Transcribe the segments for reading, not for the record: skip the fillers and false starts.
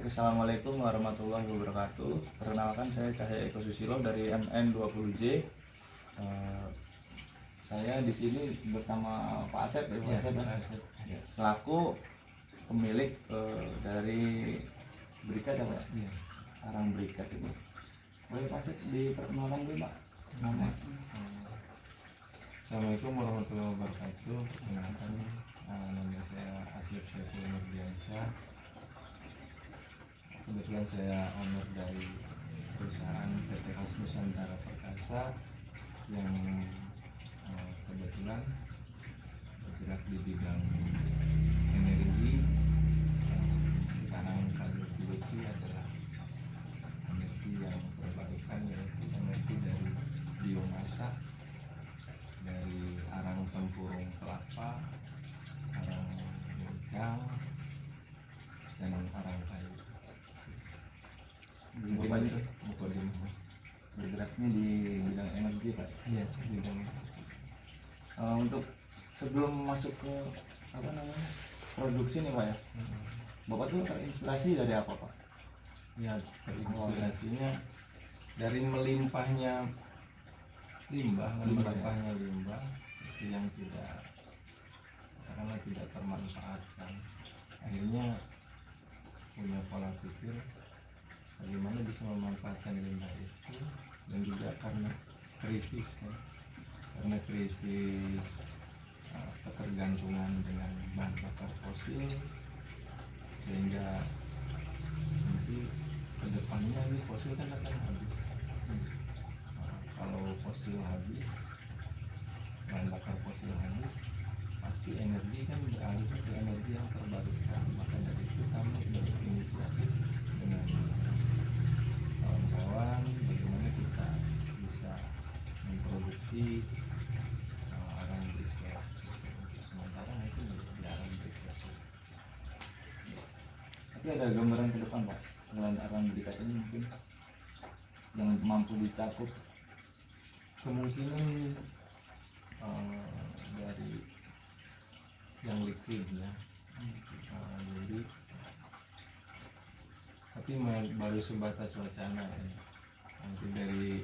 Assalamualaikum warahmatullahi wabarakatuh. Perkenalkan, saya Cahya Eko Susilo dari MN20J. Saya di sini bersama Pak Asep, selaku pemilik dari Brikat apa ya? Arang Brikat itu. Boleh Pak Asep diperkenalkan dulu Pak? Nama. Assalamualaikum warahmatullahi wabarakatuh. Perkenalkan, nama saya Asep Syaiful Nurdiansyah. Kebetulan saya owner dari perusahaan PT Khas Nusantara Perkasa yang kebetulan bergerak di bidang energi. Sekarang kami geluti adalah energi yang terbarukan, yaitu energi dari biomasa, dari arang tempurung kelapa, arang lengkang, dan arang kayu. Bergeraknya di bidang energi Pak. Iya, bidang. Untuk sebelum masuk ke produksi nih Pak ya, Bapak tuh terinspirasi dari apa Pak? Ya, terinspirasinya dari melimpahnya limbah itu yang karena tidak termanfaatkan. Akhirnya punya pola pikir bagaimana bisa memanfaatkan limbah itu, dan juga karena krisis ketergantungan dengan bahan bakar fosil, sehingga nanti kedepannya ini fosil kan akan habis. Kalau fosil habis, bahan bakar fosil habis, pasti energi kan beralih ke energi yang terbarukan. Maka dari itu kami berinisiatif dengan kawan-kawan bagaimana kita bisa memproduksi arang briket. Sementara itu di arang briket. Tapi ada gambaran ke depan Pak, selain arang briket ini mungkin yang mampu dicakup? Kemungkinan dari yang liquid ya, jadi tapi baru sebatas wacana ya. Nanti dari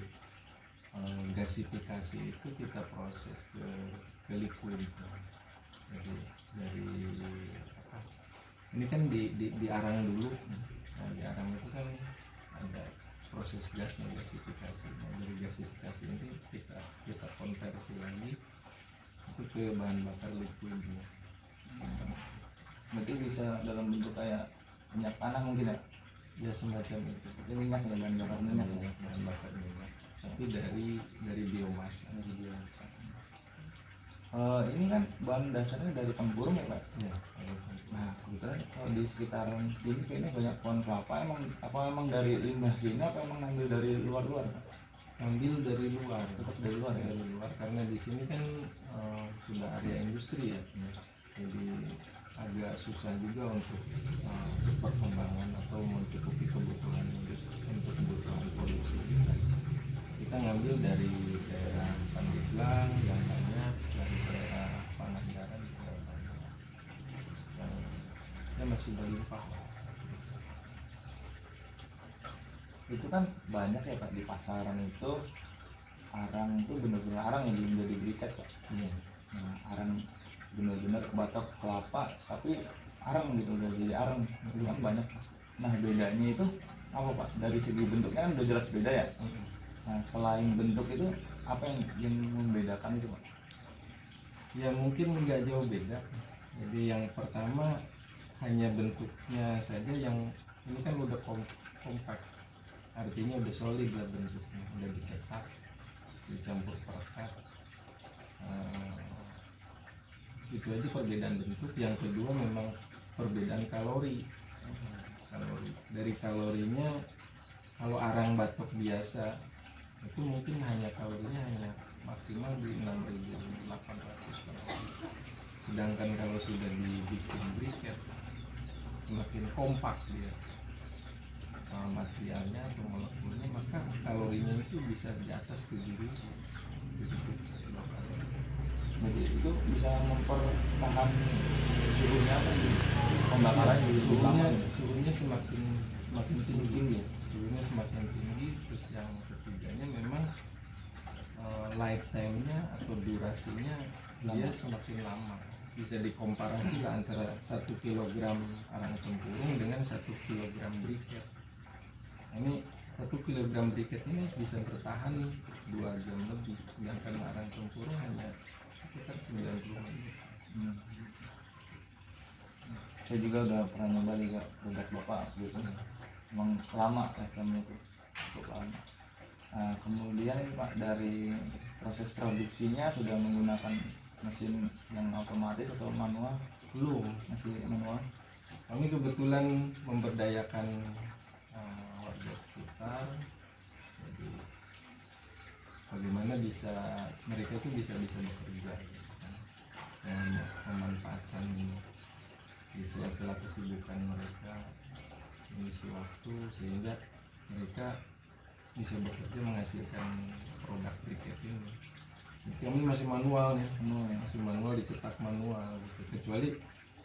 gasifikasi itu kita proses ke liquid. Jadi dari ini kan di arang dulu. Nah, di arang itu kan ada proses gasnya, gasifikasi. Nah, dari gasifikasi ini kita konversi lagi itu ke bahan bakar liquidnya. Berarti bisa dalam bentuk kayak minyak tanah mungkin ya? Ya, semacam itu. Ini minyak ya, bahan bakar minyak. Bahan bakar minyak, tapi dari biomasa. Ini kan bahan dasarnya dari tempurung ya Pak? Ya. Nah kebetulan kalau di sekitaran sini kayaknya banyak pohon kelapa. Emang dari limbah sini apa emang ngambil dari luar Pak? Ambil dari luar, Tetap dari luar ya? dari luar, karena di sini kan sudah area industri ya. Jadi agak susah juga untuk perkembangan atau mencukupi kebutuhan industri, untuk kebutuhan produksi kita. Kita ngambil dari daerah Pandeglang yang banyak, dari daerah Pangandaran juga banyak, yang masih berlimpah. Itu kan banyak ya Pak, di pasaran itu arang itu bener-bener arang yang belum jadi briket Pak. Iya. Nah, arang bener-bener batok kelapa tapi arang gitu, udah jadi arang itu kan banyak. Nah bedanya itu apa Pak? Dari segi bentuknya kan udah jelas beda ya. Nah selain bentuk itu apa yang membedakan itu Pak? Ya mungkin nggak jauh beda. Jadi yang pertama hanya bentuknya saja, yang ini kan udah kompak, artinya udah solid lah bentuknya, udah dicetak, dicampur perekat. Itu aja perbedaan bentuk. Yang kedua memang perbedaan kalori. Dari kalorinya, kalau arang batok biasa itu mungkin kalorinya hanya maksimal di 6.800 kalori. Sedangkan kalau sudah dibikin briket, semakin kompak dia materialnya atau molekulnya, maka kalorinya itu bisa di atas 7.000. Jadi itu bisa mempertahan suhunya kan, pembakaran di suhu lama. Suhunya semakin tinggi ya, suhunya semakin tinggi. Terus yang ketiganya memang lifetime-nya atau durasinya dia semakin lama. Bisa dikomparasi lah antara 1 kilogram arang tempurung dengan 1 kilogram briket. Ini 1 kilogram briket ini bisa bertahan 2 jam lebih, sedangkan arang tempurung hanya sekitar 90 menit. Saya juga udah pernah nyoba juga produk bapak gitu, emang lama lifetime-nya itu cukup lama. Nah, kemudian ini Pak, dari proses produksinya sudah menggunakan mesin yang otomatis atau manual? Belum, Masih manual. kami kebetulan memberdayakan warga sekitar. Jadi bagaimana bisa mereka itu bisa bekerja gitu kan. Dan memanfaatkan di sela-sela kesibukan mereka, mengisi waktu sehingga mereka bisa bekerja menghasilkan produk briket ini. Kami masih manual ya, masih manual, dicetak manual gitu. Kecuali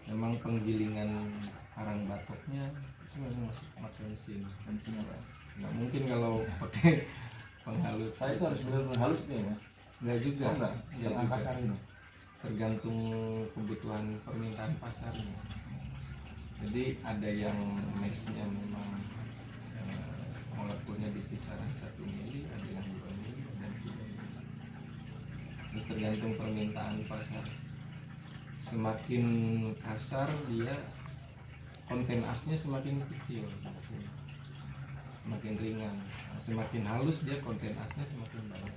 memang penggilingan arang batoknya itu memang masih pakai mesin. Pak. Nggak mungkin kalau pakai penghalus. Saya itu harus benar-benar halus nih ya? Nggak juga. Oh, enggak, yang juga. kasar ini. Tergantung kebutuhan permintaan pasarnya. Jadi ada yang meshnya memang molekulnya di kisaran 1 mili, ada yang 2 mili dan 3 mili. Itu tergantung permintaan pasar. Semakin kasar dia, konten asnya semakin kecil, semakin ringan. Nah, semakin halus dia, konten asnya semakin banyak.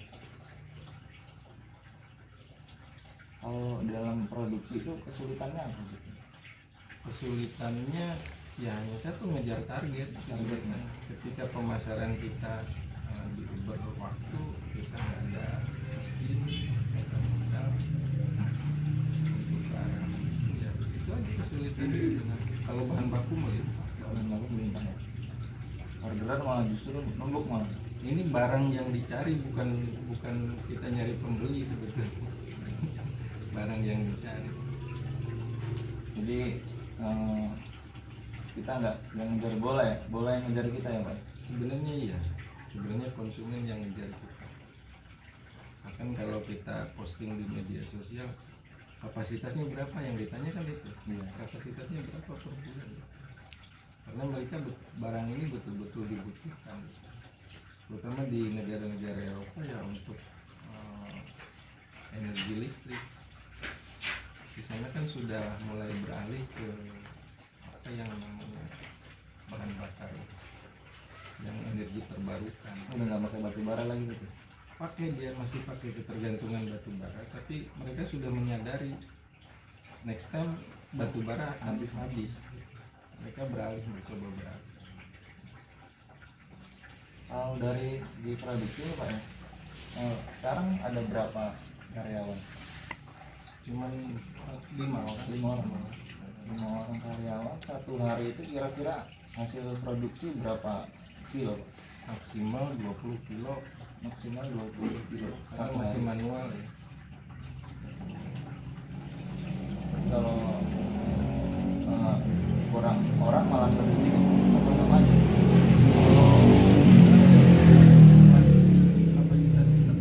Kalau dalam produksi itu kesulitannya apa gitu? Kesulitannya ya hanya satu, ngejar target. Ketika pemasaran kita diuber waktu, kita nggak ada mesin, nggak ada modal untuk barang. Ya itu aja kesulitannya. Kalau bahan baku melimpah, Bahan baku melimpah ya. Orderan malah justru numpuk malah. ini barang yang dicari, bukan kita nyari pembeli sebetulnya. Barang yang dicari. Jadi kita nggak ngejar bola ya, bola yang ngejar kita ya Pak. Sebenarnya iya, sebenarnya konsumen yang ngejar kita. Bahkan kalau kita posting di media sosial, kapasitasnya berapa yang ditanya kan itu. Iya. Kapasitasnya berapa per bulan? Karena mereka barang ini betul-betul dibutuhkan, terutama di negara-negara Eropa ya, untuk energi listrik. Di sana kan sudah mulai beralih ke apa yang namanya bahan bakar yang energi terbarukan. Udah nggak pakai batu bara lagi gitu. Dia masih pakai ketergantungan batu bara, tapi mereka sudah menyadari next time batu bara akan habis. Mereka mencoba beralih. Kalau dari segi produksi Pak ya, sekarang ada berapa karyawan? Cuman 5 orang. 5 orang karyawan. Satu hari itu kira-kira hasil produksi berapa kilo Pak? Maksimal 20 kilo. Maksimal 20 kilo. Karena masih manual ya. Kalau kurang orang malah lebih sedikit atau sama aja? Kapasitas kita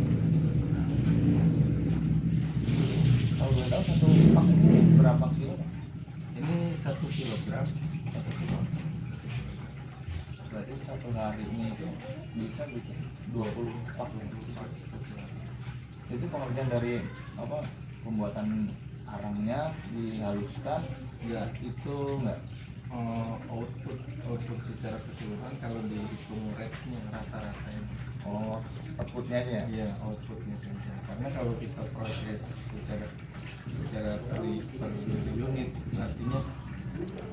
Kalau boleh tahu satu pak ini berapa kilo Pak? ini 1 kilogram. 1 kilo. Berarti satu harinya itu bisa bikin 20 pak. Itu pengerjaan dari apa, pembuatan arangnya dihaluskan Ya itu enggak? output secara keseluruhan kalau dihitung rate-nya rata-ratanya. Oh, outputnya aja ya? Iya, outputnya saja. Karena kalau kita proses secara per unit, artinya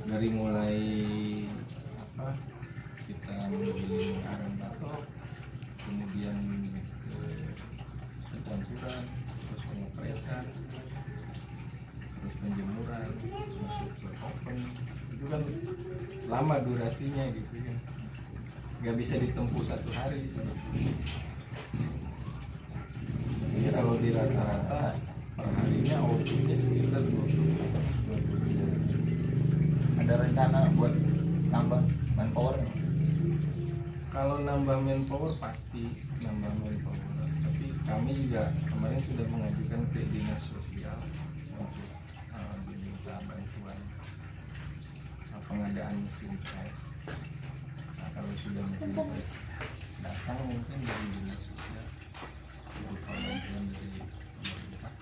dari mulai apa, kita menggiling arang batok, kemudian pencampuran, terus pengepresan, terus penjemuran, terus masuk ke oven, itu kan lama durasinya gitu kan, nggak bisa ditempuh satu hari sebetulnya. Jadi kalau di rata-rata perharinya outputnya sekitar 20 Ada rencana buat nambah manpower? Kalau nambah manpower pasti nambah manpower, tapi kami juga kemarin sudah mengajukan ke dinas sosial untuk diminta bantuan pengadaan mesin tes. Nah, kalau sudah mesin tes datang mungkin dari dinas sosial berupa bantuan dari pemerintah,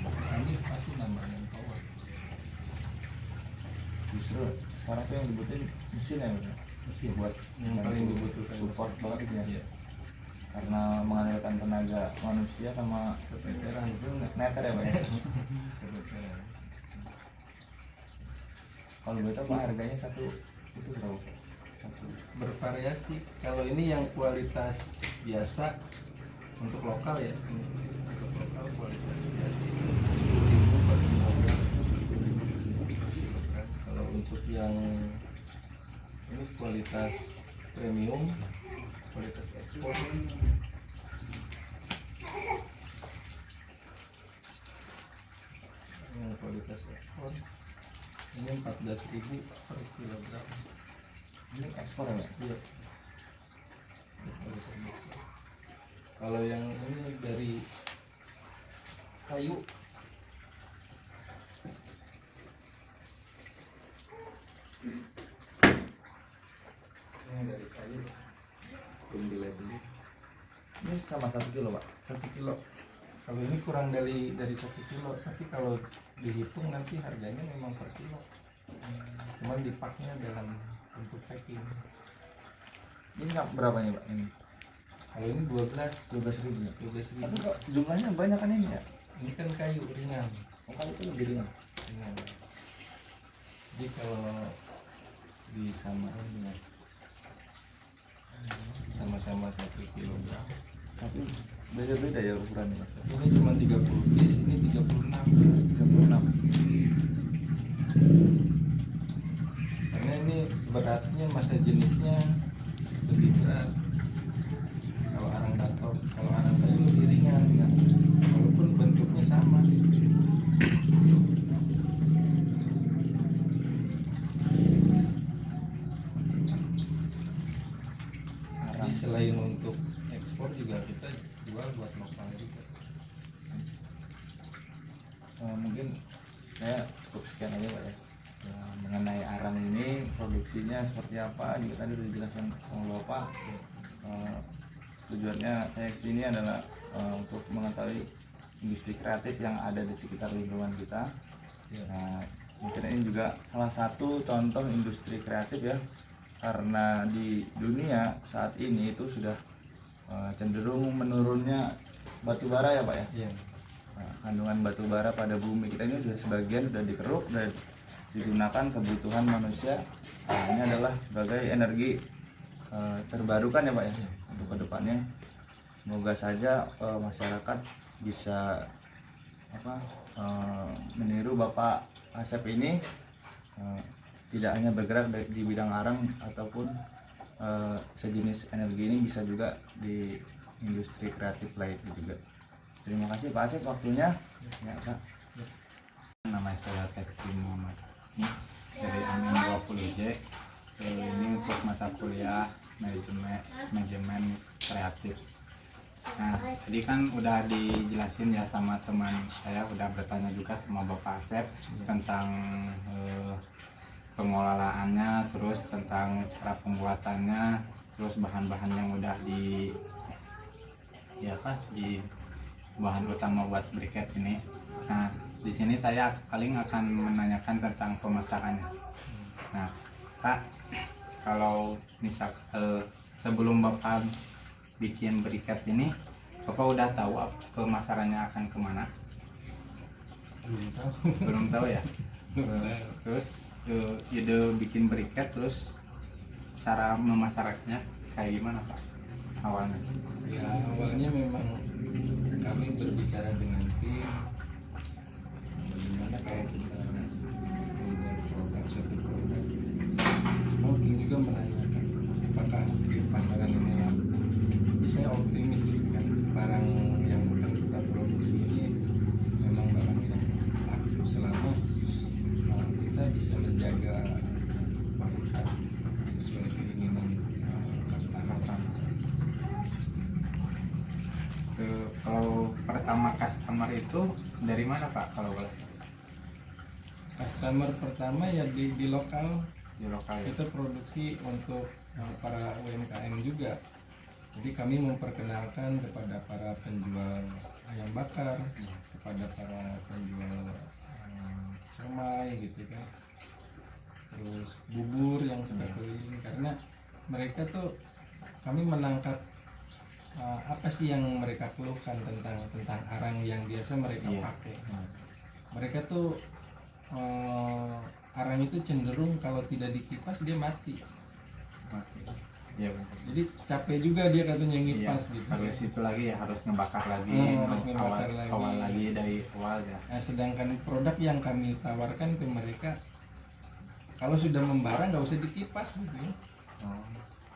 kami pasti nambah manpower. Justru sekarang tuh yang dibutuhin mesin ya, Bang? Mesin Buat yang paling dibutuhkan support mesin. banget ya. Iya. Karena mengandalkan tenaga manusia sama Keteteran itu neter ya, Pak ya. keteteran. Kalau boleh tahu Pak, harganya satu itu berapa? Satu. Bervariasi. Kalau ini yang kualitas biasa untuk lokal ya, ini untuk lokal kualitas biasa 10.000 per kilogram. Kalau untuk yang ini kualitas premium, kualitas ekspor, yang kualitas ekspor ini 14.000 per kilogram. Ini ekspor ya, Pak? Iya. Kalau yang ini dari kayu, ini dari kayu, belum dilabeli. Ini sama 1 kilo, Pak. 1 kilo. Kalau ini kurang dari 1 kilo, tapi kalau dihitung nanti harganya memang per kilo. Cuman dipaknya dalam bentuk packing. Ini berapa nih, Pak? Ini Kalau ini 12.000 ya. 12.000. Tapi kok jumlahnya banyak kan ini ya? Ini kan kayu ringan. Oh, kali itu lebih ringan. Ringan. Jadi kalau disamain dengan sama-sama 1 kilogram, Tapi beda-beda ya ukurannya, Pak. ini cuma 30 piece, ini 36. 36. Karena ini beratnya, masa jenisnya lebih berat. Kalau arang dator, kalau arang kayu lebih ringan, ya. Walaupun bentuknya sama. Jadi selain untuk ekspor juga kita jual buat lokal juga. Mungkin saya cukup sekian aja, Pak ya. Mengenai arang ini produksinya seperti apa juga tadi sudah dijelaskan sama Bapak. Tujuannya saya kesini adalah untuk mengetahui industri kreatif yang ada di sekitar lingkungan kita. Nah, mungkin ini juga salah satu contoh industri kreatif ya, karena di dunia saat ini itu sudah cenderung menurunnya batu bara ya, Pak ya. Iya. Nah, kandungan batu bara pada bumi kita ini sudah sebagian sudah dikeruk dan digunakan kebutuhan manusia. Nah, ini adalah sebagai energi terbarukan ya, Pak ya, untuk kedepannya. Semoga saja masyarakat bisa meniru Bapak Asep ini, tidak hanya bergerak di bidang arang ataupun sejenis energi ini, bisa juga di industri kreatif lain juga. Terima kasih Pak Asep waktunya. Ya, Pak. Nama saya Tekti Muhammad dari Amin 20J. Ini untuk mata kuliah manajemen kreatif. Nah, tadi kan udah dijelasin ya sama teman saya, udah bertanya juga sama Bapak Asep tentang pengelolaannya, terus tentang cara pembuatannya, terus bahan-bahan yang udah di bahan utama buat briket ini. Nah, di sini saya paling akan menanyakan tentang pemasarannya. Nah, Kak, kalau misal sebelum Bapak bikin briket ini, Bapak udah tahu pemasarannya akan kemana? Belum tahu ya. Terus ide bikin briket, terus cara memasarkannya kayak gimana, Pak, awalnya? Ya, awalnya memang kami berbicara dengan tim bagaimana kalau kita membuat produk, suatu produk. Mungkin juga menanyakan apakah di pasaran ini laku. Tapi saya optimis kan barang yang akan kita produksi ini itu dari mana Pak kalau boleh? Customer pertama ya di lokal. Di lokal ya? Kita produksi untuk para UMKM juga. Jadi kami memperkenalkan kepada para penjual ayam bakar, kepada para penjual somai gitu kan, terus bubur yang sudah keliling, karena mereka tuh kami menangkap apa sih yang mereka keluhkan tentang arang yang biasa mereka pakai. Mereka tuh arang itu cenderung kalau tidak dikipas dia mati. Iya. Jadi capek juga dia katanya ngipas gitu. Harus itu lagi ya, harus ngebakar lagi, harus ngebakar lagi. awal lagi dari awal ya. Nah, sedangkan produk yang kami tawarkan ke mereka kalau sudah membara nggak usah dikipas gitu ya.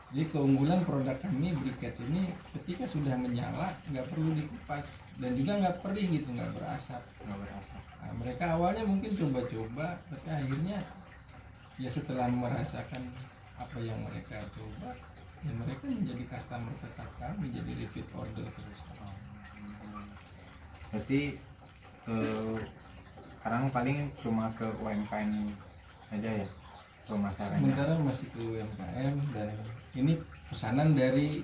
Jadi keunggulan produk kami briket ini ketika sudah menyala nggak perlu dikupas dan juga nggak perih gitu, nggak berasap. Nah, mereka awalnya mungkin coba-coba tapi akhirnya ya setelah merasakan apa yang mereka coba ya mereka menjadi customer tetap kami, jadi repeat order terus. Berarti sekarang paling cuma ke UMKM aja ya pemasarannya? Sementara masih ke UMKM dan ini pesanan dari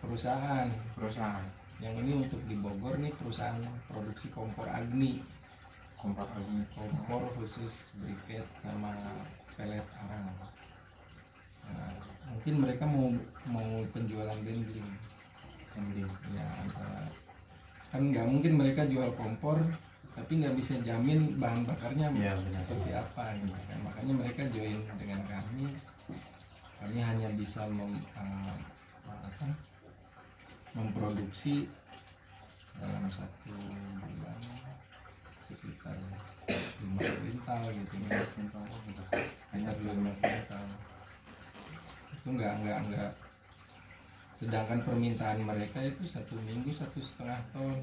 perusahaan. Yang ini untuk di Bogor nih perusahaan produksi kompor Agni. Kompor khusus briket sama pelet arang. Nah, mungkin mereka mau penjualan bundling. Ya, antara kan nggak mungkin mereka jual kompor tapi nggak bisa jamin bahan bakarnya seperti apa gitu kan. Makanya mereka join dengan kami hanya bisa memproduksi dalam satu bulan sekitar 5 kuintal gitu, hanya 5 kuintal itu enggak, sedangkan permintaan mereka itu 1 minggu 1,5 ton.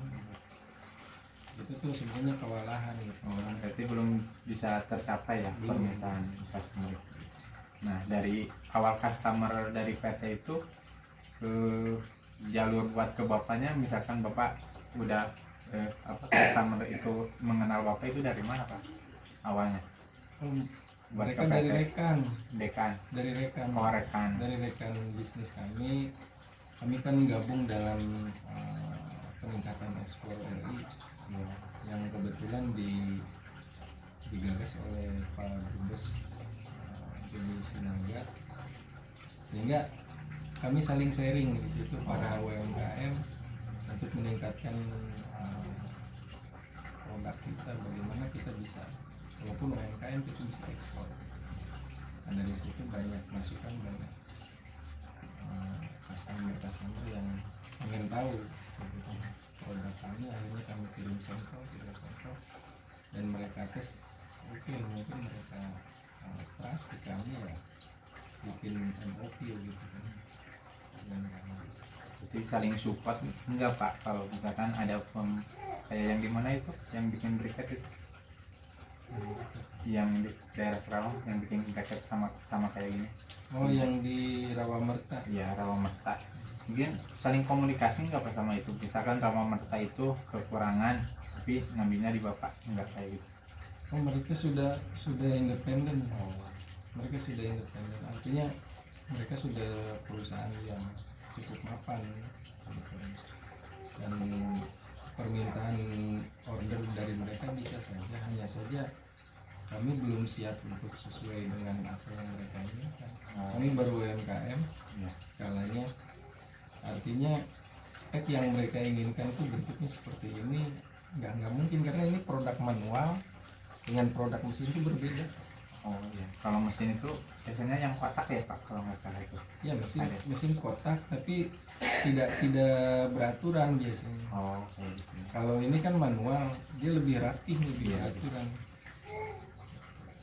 Itu tuh sebenarnya kewalahan gitu. Berarti belum bisa tercapai ya permintaan customer. Nah, dari awal customer dari PT itu ke jalur buat ke bapaknya, misalkan bapak udah customer itu mengenal bapak itu dari mana Pak awalnya? Mereka dari rekan. Dari rekan Bisnis kami kan gabung dalam peningkatan ekspor RI yang kebetulan digagas oleh Pak Dubes Jody Sinaga, sehingga kami saling sharing di situ para UMKM untuk meningkatkan produk kita, bagaimana kita bisa walaupun UMKM itu bisa ekspor. Nah, dari situ banyak masukan, banyak customer yang ingin tahu produk kami. Akhirnya kami kirim sampel dan mereka tes, oke, mungkin mereka trust di kami ya bikin MOQ gitu kan. Jadi saling support enggak Pak kalau misalkan ada kayak yang di mana itu yang bikin briket itu yang di daerah Kerawang yang bikin briket sama kayak gini? Yang di Rawamerta. Iya, Rawamerta. Mungkin saling komunikasi enggak Pak sama itu? Misalkan Rawamerta itu kekurangan tapi ngambilnya di Bapak, enggak kayak gitu? Mereka sudah independen. Mereka sudah independen. Artinya mereka sudah perusahaan yang cukup mapan dan permintaan order dari mereka bisa saja, hanya saja kami belum siap untuk sesuai dengan apa yang mereka inginkan. Kami baru UMKM skalanya, artinya spek yang mereka inginkan itu bentuknya seperti ini nggak mungkin, karena ini produk manual dengan produk mesin itu berbeda. Kalau mesin itu biasanya yang kotak ya Pak kalau nggak salah itu? Ya, mesin kotak tapi tidak beraturan biasanya. Gitu. Kalau ini kan manual, dia lebih rapih, lebih beraturan.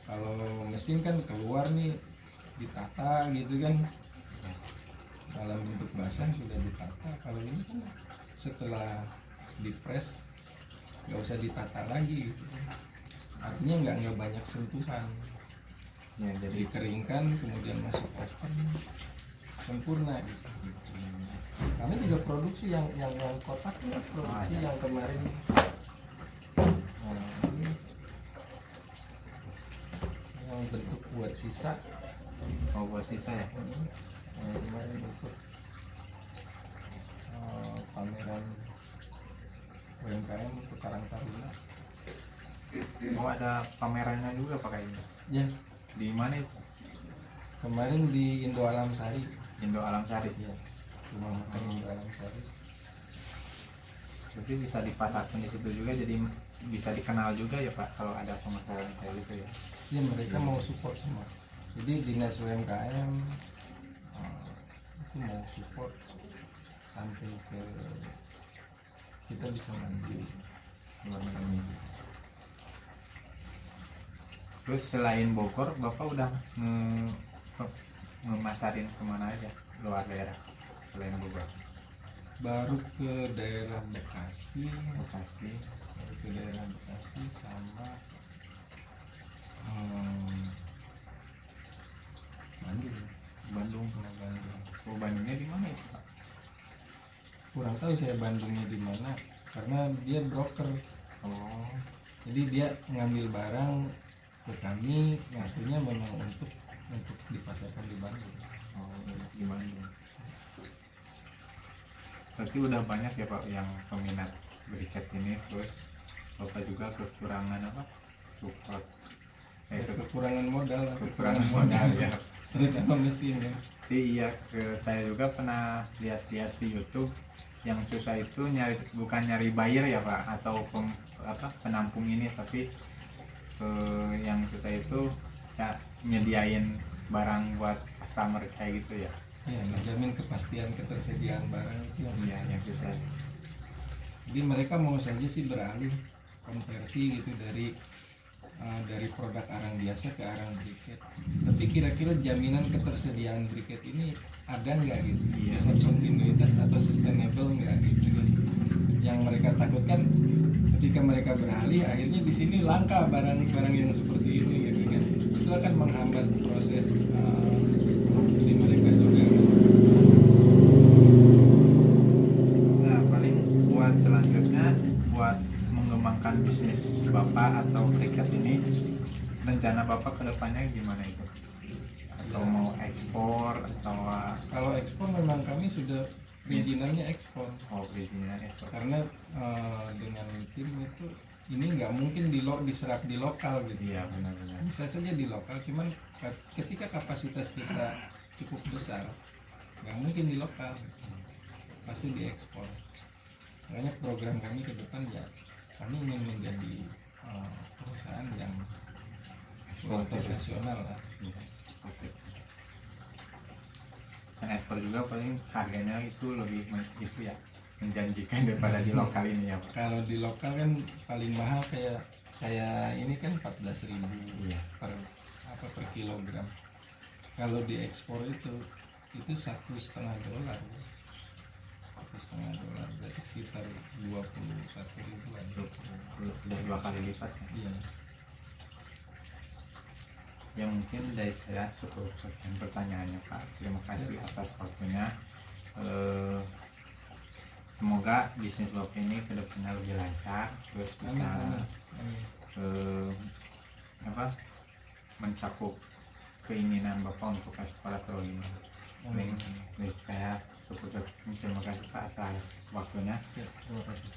Kalau mesin kan keluar nih ditata gitu kan, dalam bentuk basah sudah ditata. Kalau ini kan setelah dipres nggak usah ditata lagi gitu. Artinya nggak banyak sentuhan. Ya, jadi dikeringkan kemudian masuk oven, sempurna gitu. Kami juga produksi yang kotak ini, produksi yang kemarin sisa. Oh, buat sisa ya. Kemarin ikut pameran UMKM untuk Karang Taruna. Oh, ada pamerannya juga pakai ini. Ya, Di mana itu? kemarin di Indo Alam Sari. Indo Alam Sari. Ya, rumah makan Indo Alam Sari. Berarti bisa dipasarkan di situ juga, jadi bisa dikenal juga ya Pak kalau ada pemasaran kayak gitu ya. Ya, mereka mau support semua. Jadi dinas UMKM itu mau support sampai ke kita bisa maju luar negeri. Terus selain Bogor, Bapak udah ngemasarin kemana aja luar daerah selain Bogor? Baru ke daerah Bekasi, Bekasi. baru ke daerah Bekasi sama Bandung. Bandung. Sama Bandung. Oh, Bandungnya di mana itu Pak? Kurang tahu saya Bandungnya di mana karena dia broker. Oh, Jadi dia ngambil barang ke kami, ngakunya memang untuk dipasarkan di Bandung. oh di Bandung. Berarti udah banyak ya Pak yang peminat briket ini, terus Bapak juga kekurangan apa? Support. Kekurangan modal, Kekurangan modal ya. terutama mesin ya. Iya, saya juga pernah lihat-lihat di YouTube yang susah itu bukan nyari buyer ya Pak atau penampung ini, tapi yang susah itu ya nyediain barang buat customer kayak gitu ya. Ya, menjamin kepastian ketersediaan barang itu yang Iya, yang susah. Jadi mereka mau saja sih beralih konversi gitu dari produk arang biasa ke arang briket. Tapi kira-kira jaminan ketersediaan briket ini ada nggak gitu? Iya. Bisa kontinuitas atau sustainable nggak gitu? Yang mereka takutkan ketika mereka beralih akhirnya di sini langka barang-barang yang seperti ini gitu kan. Itu akan menghambat proses produksi mereka juga. Nah, paling buat selanjutnya buat mengembangkan bisnis Bapak atau briket ini, rencana Bapak kedepannya gimana itu? Atau mau ekspor atau Kalau ekspor memang kami sudah perizinannya ekspor. perizinan ekspor? Karena dengan tim itu ini nggak mungkin diserap di lokal gitu. Iya, benar-benar. Bisa saja di lokal, cuman ketika kapasitas kita cukup besar nggak mungkin di lokal, pasti diekspor. Makanya program kami ke depan ya kami ingin menjadi perusahaan yang ekspor nasional lah. Oke. Dan ekspor juga paling harganya itu lebih itu ya menjanjikan daripada di lokal ini ya Pak. Kalau di lokal kan paling mahal kayak ini kan 14.000 Iya. per kilogram. Kalau diekspor itu $1,5. $1,5 berarti sekitar 21.000 Udah 2 kali lipat ya. Iya. Ya mungkin dari saya cukup sekian pertanyaannya Pak. Terima kasih atas waktunya. Semoga bisnis Bapak ini kedepannya lebih lancar, terus bisa mencakup keinginan Bapak untuk ekspor atau ini. Saya cukup terima kasih Pak atas waktunya. Ya, terima kasih.